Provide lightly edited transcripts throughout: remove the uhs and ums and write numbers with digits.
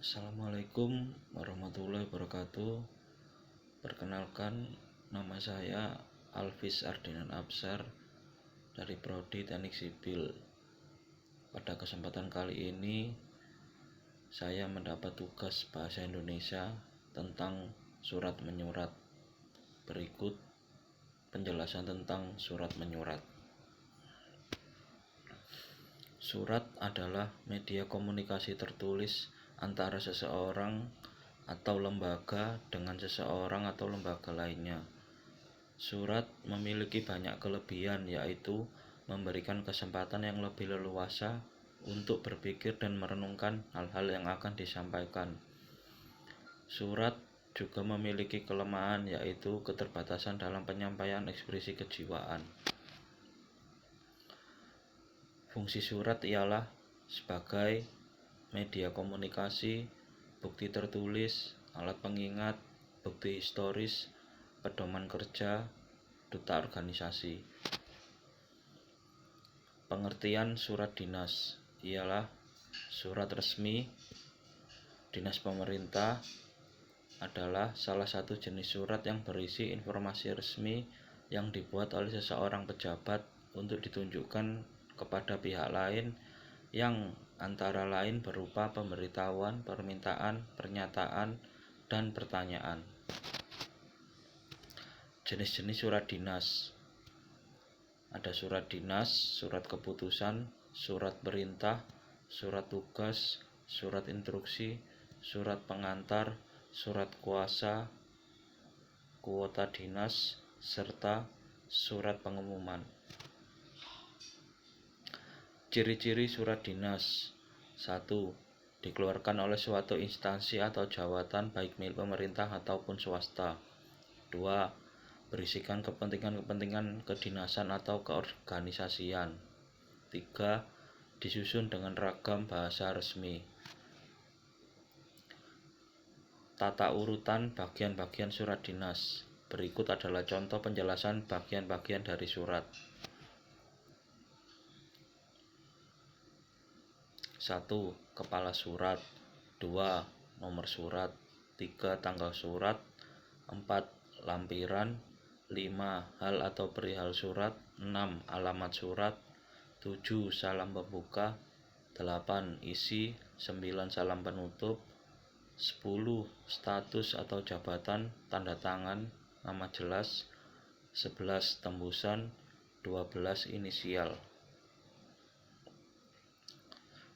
Assalamualaikum warahmatullahi wabarakatuh. Perkenalkan, nama saya Alvis Ardinan Absar dari Prodi Teknik Sipil. Pada kesempatan kali ini saya mendapat tugas bahasa Indonesia tentang surat menyurat. Berikut penjelasan tentang surat menyurat. Surat adalah media komunikasi tertulis antara seseorang atau lembaga dengan seseorang atau lembaga lainnya. Surat memiliki banyak kelebihan, yaitu memberikan kesempatan yang lebih leluasa untuk berpikir dan merenungkan hal-hal yang akan disampaikan. Surat juga memiliki kelemahan, yaitu keterbatasan dalam penyampaian ekspresi kejiwaan. Fungsi surat ialah sebagai media komunikasi, bukti tertulis, alat pengingat, bukti historis, pedoman kerja, duta organisasi. Pengertian surat dinas ialah surat resmi dinas pemerintah adalah salah satu jenis surat yang berisi informasi resmi yang dibuat oleh seseorang pejabat untuk ditunjukkan kepada pihak lain yang antara lain berupa pemberitahuan, permintaan, pernyataan, dan pertanyaan. Jenis-jenis surat dinas: ada surat dinas, surat keputusan, surat perintah, surat tugas, surat instruksi, surat pengantar, surat kuasa, kuota dinas, serta surat pengumuman. Ciri-ciri surat dinas: 1. Dikeluarkan oleh suatu instansi atau jabatan baik milik pemerintah ataupun swasta. 2. Berisikan kepentingan-kepentingan kedinasan atau keorganisasian. 3. Disusun dengan ragam bahasa resmi. Tata urutan bagian-bagian surat dinas. Berikut adalah contoh penjelasan bagian-bagian dari surat. 1. Kepala surat. 2. Nomor surat. 3. Tanggal surat. 4. Lampiran. 5. Hal atau perihal surat. 6. Alamat surat. 7. Salam pembuka. 8. Isi. 9. Salam penutup. 10. Status atau jabatan, tanda tangan, nama jelas. 11. Tembusan. 12. Inisial.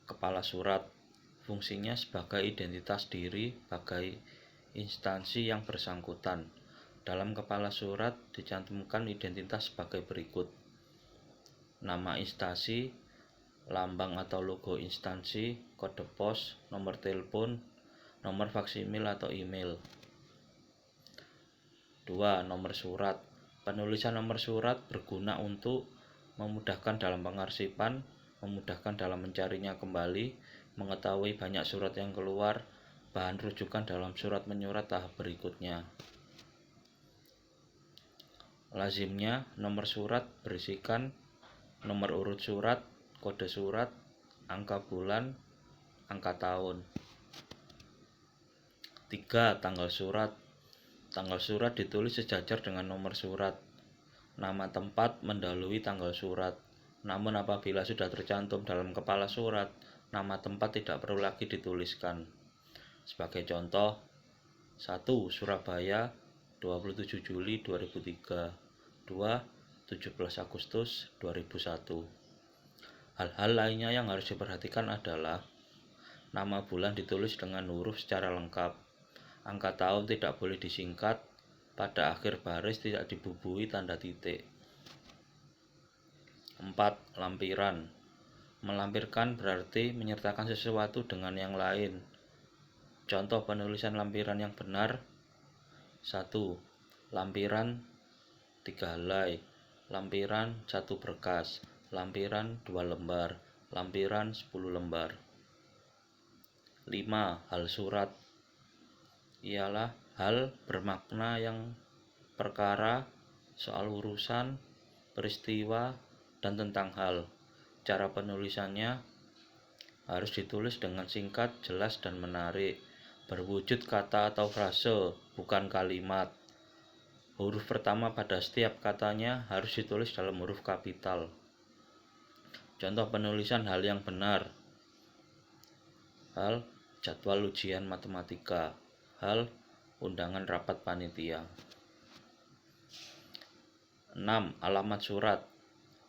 Kepala surat fungsinya sebagai identitas diri bagi instansi yang bersangkutan. Dalam kepala surat dicantumkan identitas sebagai berikut: nama instansi, lambang atau logo instansi, kode pos, nomor telepon, nomor faksimil atau email. 2. Nomor surat. Penulisan nomor surat berguna untuk memudahkan dalam pengarsipan, memudahkan dalam mencarinya kembali, mengetahui banyak surat yang keluar, bahan rujukan dalam surat menyurat tahap berikutnya. Lazimnya, nomor surat berisikan nomor urut surat, kode surat, angka bulan, angka tahun. 3. Tanggal surat. Tanggal surat ditulis sejajar dengan nomor surat. Nama tempat mendahului tanggal surat. Namun apabila sudah tercantum dalam kepala surat, nama tempat tidak perlu lagi dituliskan. Sebagai contoh: 1. Surabaya, 27 Juli 2003. 2. 17 Agustus 2001. Hal-hal lainnya yang harus diperhatikan adalah nama bulan ditulis dengan huruf secara lengkap. Angka tahun tidak boleh disingkat. Pada akhir baris tidak dibubuhi tanda titik. 4. Lampiran. Melampirkan berarti menyertakan sesuatu dengan yang lain. Contoh penulisan lampiran yang benar: 1. Lampiran 3 helai, lampiran 1 berkas, lampiran 2 lembar, lampiran 10 lembar. 5. Hal surat ialah hal bermakna yang perkara, soal urusan, peristiwa, dan tentang hal. Cara penulisannya: harus ditulis dengan singkat, jelas, dan menarik, berwujud kata atau frase, bukan kalimat. Huruf pertama pada setiap katanya harus ditulis dalam huruf kapital. Contoh penulisan hal yang benar. Hal jadwal ujian matematika. Hal undangan rapat panitia. 6. Alamat surat.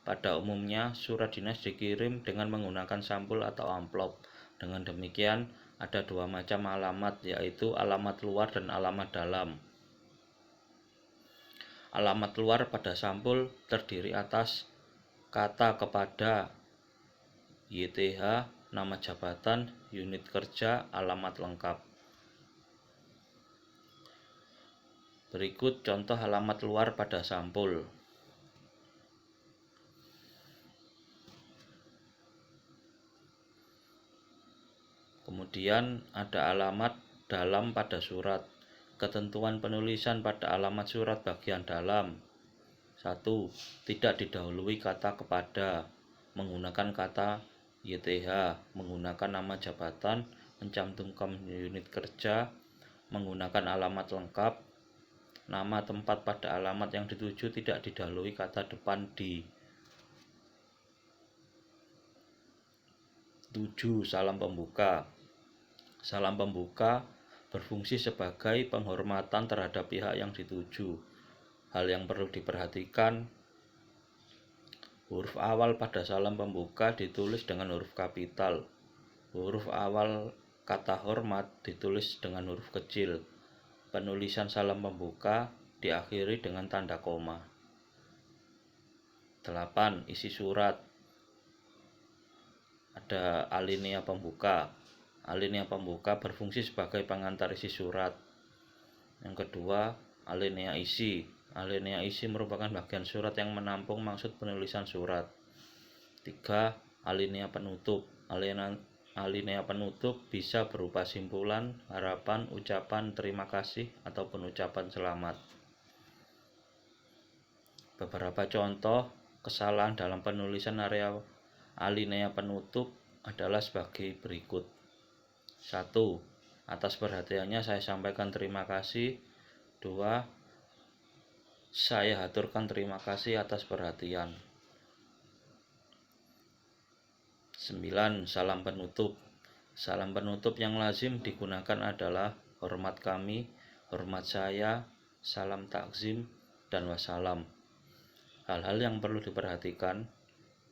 Pada umumnya, surat dinas dikirim dengan menggunakan sampul atau amplop. Dengan demikian, ada dua macam alamat, yaitu alamat luar dan alamat dalam. Alamat luar pada sampul terdiri atas kata kepada, YTH, nama jabatan, unit kerja, alamat lengkap. Berikut contoh alamat luar pada sampul. Kemudian ada alamat dalam pada surat. Ketentuan penulisan pada alamat surat bagian dalam. 1. Tidak didahului kata kepada, menggunakan kata YTH, menggunakan nama jabatan, mencantumkan unit kerja, menggunakan alamat lengkap. Nama tempat pada alamat yang dituju tidak didahului kata depan di. 7. Salam pembuka. Salam pembuka berfungsi sebagai penghormatan terhadap pihak yang dituju. Hal yang perlu diperhatikan, huruf awal pada salam pembuka ditulis dengan huruf kapital. Huruf awal kata hormat ditulis dengan huruf kecil. Penulisan salam pembuka diakhiri dengan tanda koma. 8. Isi surat. Ada alinea pembuka. Alinea pembuka berfungsi sebagai pengantar isi surat. Yang kedua, alinea isi. Alinea isi merupakan bagian surat yang menampung maksud penulisan surat. 3. Alinea penutup. Alinea penutup bisa berupa simpulan, harapan, ucapan terima kasih, ataupun ucapan selamat. Beberapa contoh kesalahan dalam penulisan area alinea penutup adalah sebagai berikut. 1. Atas perhatiannya saya sampaikan terima kasih. 2. Saya haturkan terima kasih atas perhatian. 9. Salam penutup. Salam penutup yang lazim digunakan adalah hormat kami, hormat saya, salam takzim, dan wassalam. Hal-hal yang perlu diperhatikan.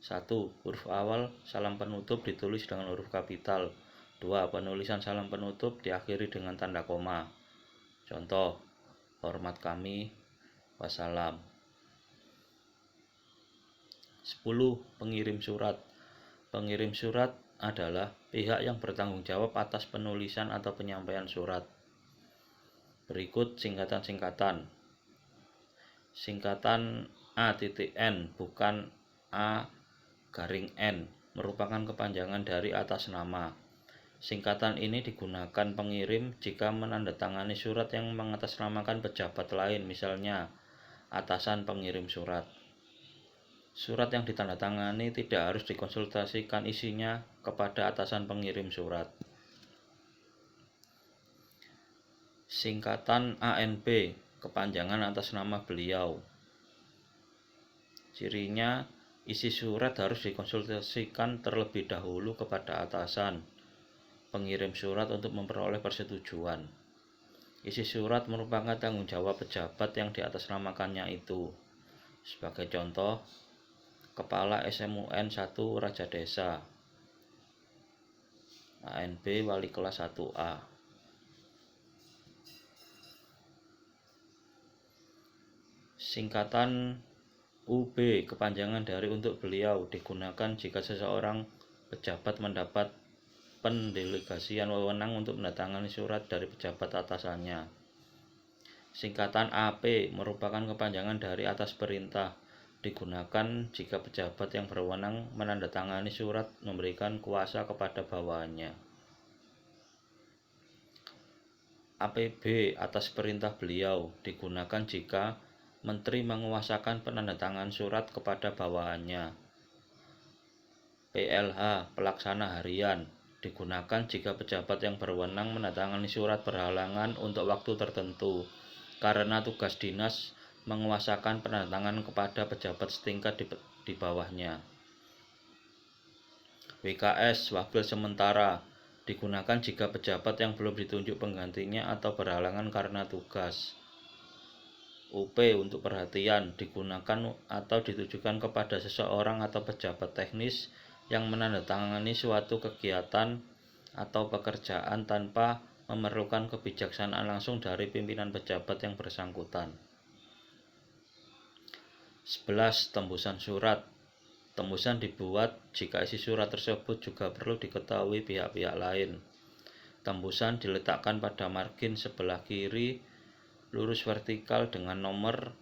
1. Huruf awal salam penutup ditulis dengan huruf kapital. 2. Penulisan salam penutup diakhiri dengan tanda koma. Contoh, hormat kami, wassalam. 10. Pengirim surat. Pengirim surat adalah pihak yang bertanggung jawab atas penulisan atau penyampaian surat. Berikut singkatan-singkatan. Singkatan A.N bukan A_N merupakan kepanjangan dari atas nama. Singkatan ini digunakan pengirim jika menandatangani surat yang mengatasnamakan pejabat lain, misalnya atasan pengirim surat. Surat yang ditandatangani tidak harus dikonsultasikan isinya kepada atasan pengirim surat. Singkatan ANB, kepanjangan atas nama beliau. Cirinya, isi surat harus dikonsultasikan terlebih dahulu kepada atasan pengirim surat untuk memperoleh persetujuan. Isi surat merupakan tanggung jawab pejabat yang diatasnamakannya itu. Sebagai contoh, Kepala SMUN 1 Raja Desa, ANB Wali Kelas 1A. Singkatan UB, kepanjangan dari untuk beliau, digunakan jika seseorang pejabat mendapat pendelegasian wewenang untuk menandatangani surat dari pejabat atasannya. Singkatan AP merupakan kepanjangan dari atas perintah, digunakan jika pejabat yang berwenang menandatangani surat memberikan kuasa kepada bawahannya. APB, atas perintah beliau, digunakan jika menteri menguasakan penandatangan surat kepada bawahannya. PLH, pelaksana harian, Digunakan jika pejabat yang berwenang menandatangani surat berhalangan untuk waktu tertentu karena tugas dinas menguasakan penandatanganan kepada pejabat setingkat di bawahnya. WKS wakil sementara digunakan jika pejabat yang belum ditunjuk penggantinya atau berhalangan karena tugas. UP untuk perhatian digunakan atau ditujukan kepada seseorang atau pejabat teknis yang menandatangani suatu kegiatan atau pekerjaan tanpa memerlukan kebijaksanaan langsung dari pimpinan pejabat yang bersangkutan. 11. Tembusan surat. Tembusan dibuat jika isi surat tersebut juga perlu diketahui pihak-pihak lain. Tembusan diletakkan pada margin sebelah kiri lurus vertikal dengan nomor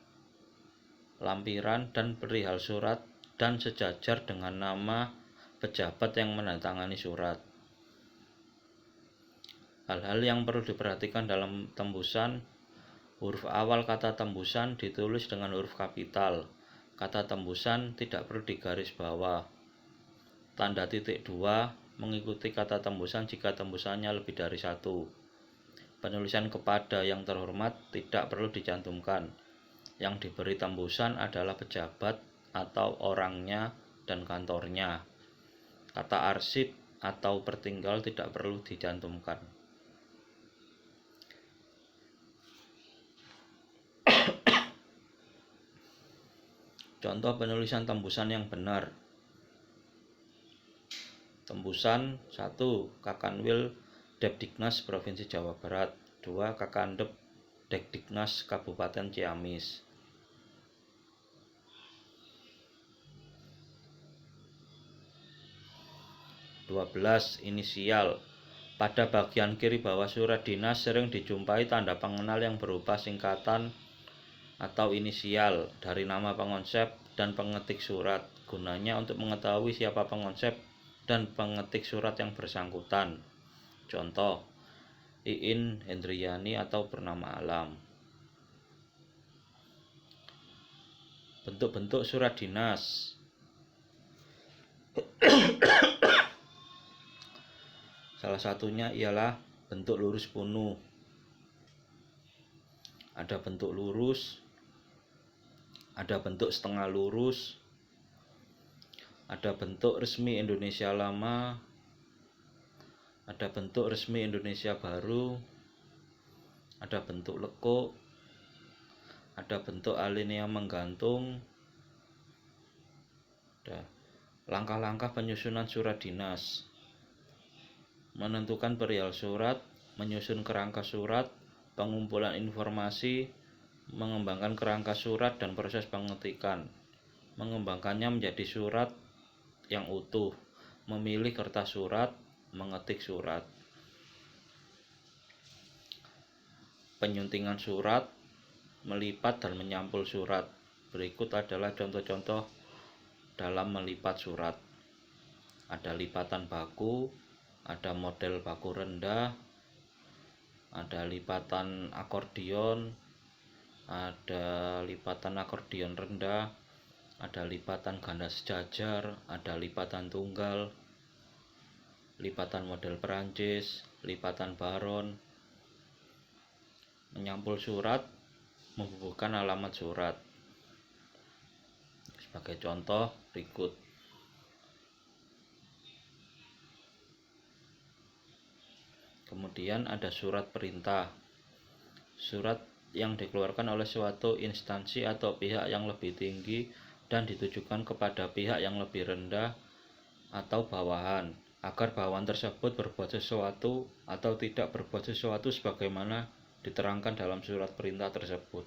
lampiran dan perihal surat dan sejajar dengan nama pejabat yang menandatangani surat. Hal-hal yang perlu diperhatikan dalam tembusan: huruf awal kata tembusan ditulis dengan huruf kapital. Kata tembusan tidak perlu digaris bawah. Tanda titik 2 mengikuti kata tembusan jika tembusannya lebih dari 1. Penulisan kepada yang terhormat tidak perlu dicantumkan. Yang diberi tembusan adalah pejabat atau orangnya dan kantornya. Kata arsip atau pertinggal tidak perlu dicantumkan. Contoh penulisan tembusan yang benar. Tembusan 1. Kakanwil Depdiknas Provinsi Jawa Barat. 2. Kakandep Dekdiknas Kabupaten Ciamis. Inisial. Pada bagian kiri bawah surat dinas sering dijumpai tanda pengenal yang berupa singkatan atau inisial dari nama pengonsep dan pengetik surat. Gunanya untuk mengetahui siapa pengonsep dan pengetik surat yang bersangkutan. Contoh: Iin Hendriani atau bernama alam. Bentuk-bentuk surat dinas. Salah satunya ialah bentuk lurus penuh. Ada bentuk lurus, ada bentuk setengah lurus, ada bentuk resmi Indonesia Lama, ada bentuk resmi Indonesia Baru, ada bentuk lekuk, ada bentuk alinea menggantung. Langkah-langkah penyusunan surat dinas: menentukan perihal surat, menyusun kerangka surat, pengumpulan informasi, mengembangkan kerangka surat dan proses pengetikan, mengembangkannya menjadi surat yang utuh, memilih kertas surat, mengetik surat. Penyuntingan surat, melipat dan menyampul surat. Berikut adalah contoh-contoh dalam melipat surat. Ada lipatan baku, ada model baku rendah, ada lipatan akordion, ada lipatan akordion rendah, ada lipatan ganda sejajar, ada lipatan tunggal, lipatan model Perancis, lipatan baron. Menyampul surat, membubuhkan alamat surat. Sebagai contoh berikut: kemudian ada surat perintah. Surat yang dikeluarkan oleh suatu instansi atau pihak yang lebih tinggi dan ditujukan kepada pihak yang lebih rendah atau bawahan, agar bawahan tersebut berbuat sesuatu atau tidak berbuat sesuatu sebagaimana diterangkan dalam surat perintah tersebut.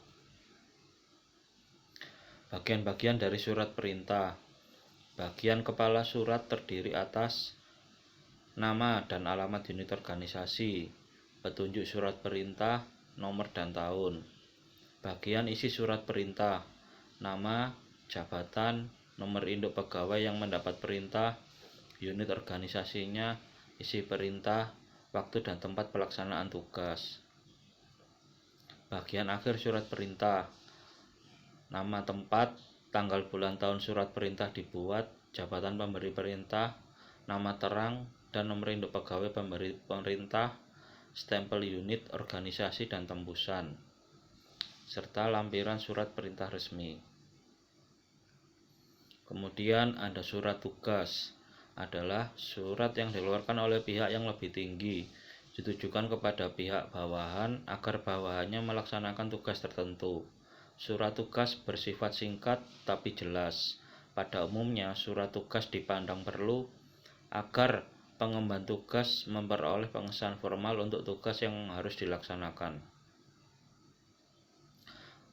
Bagian-bagian dari surat perintah. Bagian kepala surat terdiri atas nama dan alamat unit organisasi, petunjuk surat perintah, nomor dan tahun. Bagian isi surat perintah: nama, jabatan, nomor induk pegawai yang mendapat perintah, unit organisasinya, isi perintah, waktu dan tempat pelaksanaan tugas. Bagian akhir surat perintah: nama, tempat, tanggal, bulan, tahun surat perintah dibuat, jabatan pemberi perintah, nama terang, dan nomor induk pegawai pemberi pemerintah, stempel unit, organisasi, dan tembusan, serta lampiran surat perintah resmi. Kemudian ada surat tugas, adalah surat yang dikeluarkan oleh pihak yang lebih tinggi, ditujukan kepada pihak bawahan agar bawahannya melaksanakan tugas tertentu. Surat tugas bersifat singkat tapi jelas. Pada umumnya, surat tugas dipandang perlu agar pengemban tugas memperoleh pengesahan formal untuk tugas yang harus dilaksanakan.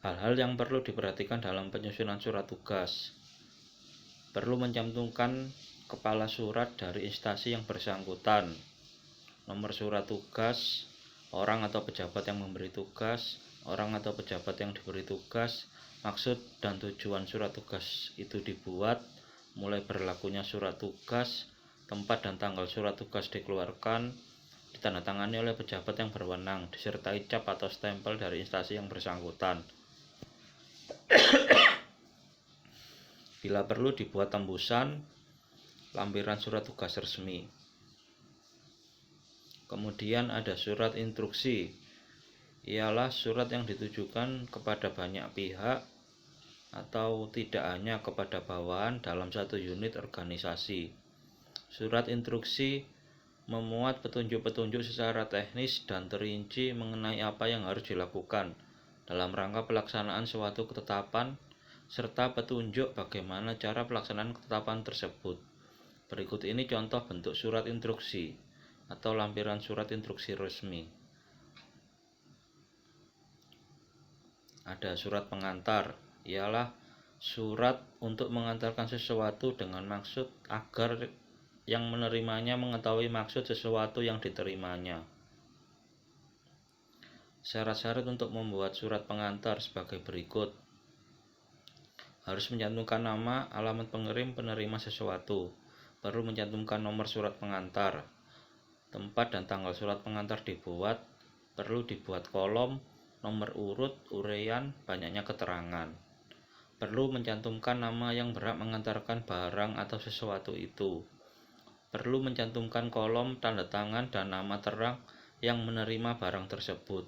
Hal-hal yang perlu diperhatikan dalam penyusunan surat tugas. Perlu mencantumkan kepala surat dari instansi yang bersangkutan, nomor surat tugas, orang atau pejabat yang memberi tugas, orang atau pejabat yang diberi tugas, maksud dan tujuan surat tugas itu dibuat, mulai berlakunya surat tugas, tempat dan tanggal surat tugas dikeluarkan, ditandatangani oleh pejabat yang berwenang, disertai cap atau stempel dari instansi yang bersangkutan. Bila perlu dibuat tembusan, lampiran surat tugas resmi. Kemudian ada surat instruksi, ialah surat yang ditujukan kepada banyak pihak atau tidak hanya kepada bawahan dalam satu unit organisasi. Surat instruksi memuat petunjuk-petunjuk secara teknis dan terinci mengenai apa yang harus dilakukan dalam rangka pelaksanaan suatu ketetapan, serta petunjuk bagaimana cara pelaksanaan ketetapan tersebut. Berikut ini contoh bentuk surat instruksi atau lampiran surat instruksi resmi. Ada surat pengantar, ialah surat untuk mengantarkan sesuatu dengan maksud agar yang menerimanya mengetahui maksud sesuatu yang diterimanya. Syarat-syarat untuk membuat surat pengantar sebagai berikut. Harus mencantumkan nama, alamat pengirim, penerima sesuatu. Perlu mencantumkan nomor surat pengantar. Tempat dan tanggal surat pengantar dibuat. Perlu dibuat kolom, nomor urut, uraian, banyaknya keterangan. Perlu mencantumkan nama yang berhak mengantarkan barang atau sesuatu itu. Perlu mencantumkan kolom, tanda tangan, dan nama terang yang menerima barang tersebut.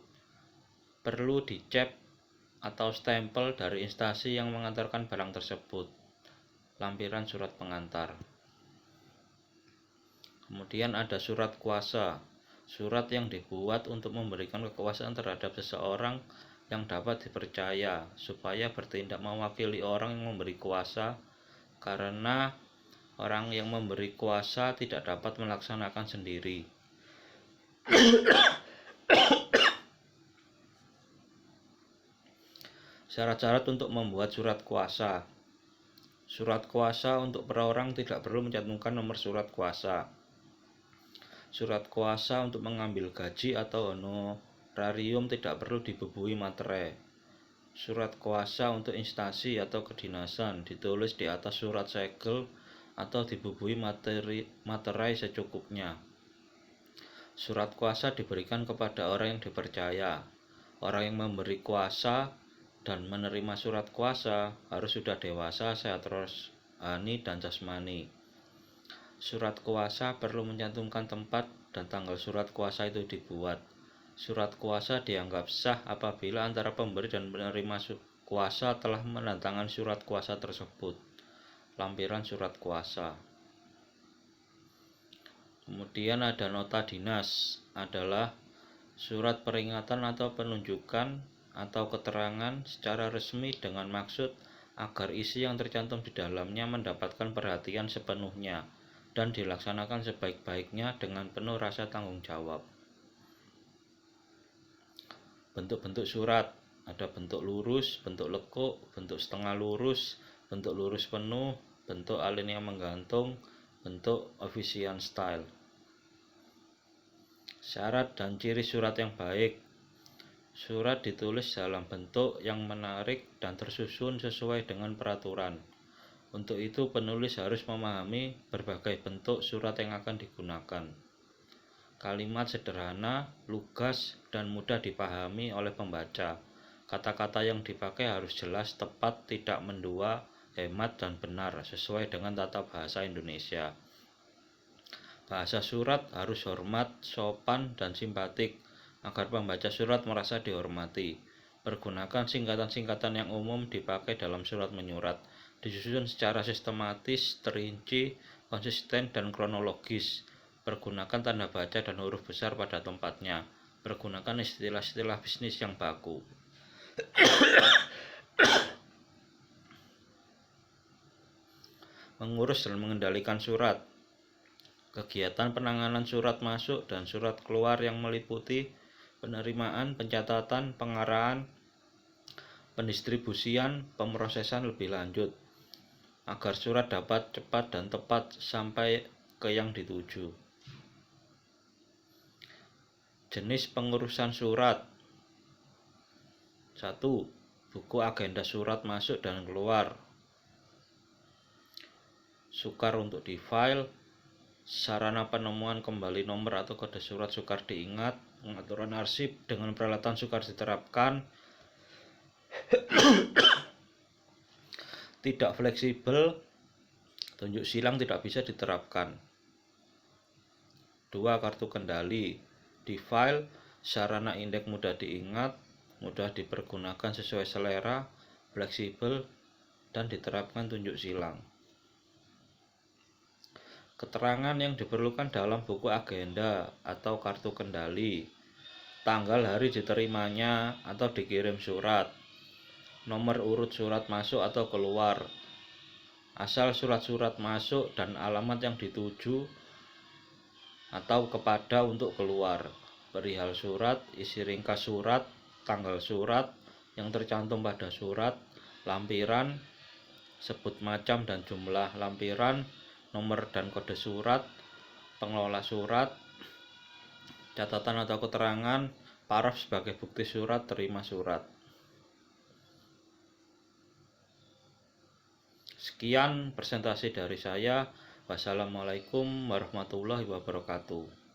Perlu dicap atau stempel dari instansi yang mengantarkan barang tersebut. Lampiran surat pengantar. Kemudian ada surat kuasa, surat yang dibuat untuk memberikan kekuasaan terhadap seseorang yang dapat dipercaya supaya bertindak mewakili orang yang memberi kuasa, karena orang yang memberi kuasa tidak dapat melaksanakan sendiri. Syarat-syarat untuk membuat surat kuasa. Surat kuasa untuk perorangan tidak perlu mencantumkan nomor surat kuasa. Surat kuasa untuk mengambil gaji atau honorarium tidak perlu dibubuhi materai. Surat kuasa untuk instansi atau kedinasan ditulis di atas surat segel atau dibubuhi materai secukupnya. Surat kuasa diberikan kepada orang yang dipercaya. Orang yang memberi kuasa dan menerima surat kuasa harus sudah dewasa, sehat rohani dan jasmani. Surat kuasa perlu mencantumkan tempat dan tanggal surat kuasa itu dibuat. Surat kuasa dianggap sah apabila antara pemberi dan penerima kuasa telah menandatangani surat kuasa tersebut. Lampiran surat kuasa. Kemudian ada nota dinas, adalah surat peringatan atau penunjukan atau keterangan secara resmi dengan maksud agar isi yang tercantum di dalamnya mendapatkan perhatian sepenuhnya dan dilaksanakan sebaik-baiknya dengan penuh rasa tanggung jawab. Bentuk-bentuk surat, ada bentuk lurus, bentuk lekuk, bentuk setengah lurus, bentuk lurus penuh, bentuk alinea menggantung, bentuk official style. Syarat dan ciri surat yang baik. Surat ditulis dalam bentuk yang menarik dan tersusun sesuai dengan peraturan. Untuk itu penulis harus memahami berbagai bentuk surat yang akan digunakan. Kalimat sederhana, lugas, dan mudah dipahami oleh pembaca. Kata-kata yang dipakai harus jelas, tepat, tidak mendua, hemat, dan benar sesuai dengan tata bahasa Indonesia. Bahasa surat harus hormat, sopan, dan simpatik agar pembaca surat merasa dihormati. Pergunakan singkatan-singkatan yang umum dipakai dalam surat menyurat. Disusun secara sistematis, terinci, konsisten, dan kronologis. Pergunakan tanda baca dan huruf besar pada tempatnya. Pergunakan istilah-istilah bisnis yang baku. Mengurus dan mengendalikan surat. Kegiatan penanganan surat masuk dan surat keluar yang meliputi penerimaan, pencatatan, pengarahan, pendistribusian, pemrosesan lebih lanjut, agar surat dapat cepat dan tepat sampai ke yang dituju. Jenis pengurusan surat. 1. Buku agenda surat masuk dan keluar. Sukar untuk di-file. Sarana penemuan kembali nomor atau kode surat sukar diingat. Pengaturan arsip dengan peralatan sukar diterapkan. Tidak fleksibel, tunjuk silang tidak bisa diterapkan. 2. Kartu kendali. Di-file, sarana indeks mudah diingat, mudah dipergunakan sesuai selera, fleksibel, dan diterapkan tunjuk silang. Keterangan yang diperlukan dalam buku agenda atau kartu kendali. Tanggal hari diterimanya atau dikirim surat. Nomor urut surat masuk atau keluar. Asal surat-surat masuk dan alamat yang dituju atau kepada untuk keluar. Perihal surat, isi ringkas surat, tanggal surat yang tercantum pada surat, lampiran, sebut macam dan jumlah lampiran, nomor dan kode surat, pengelola surat, catatan atau keterangan, paraf sebagai bukti surat terima surat. Sekian presentasi dari saya. Wassalamualaikum warahmatullahi wabarakatuh.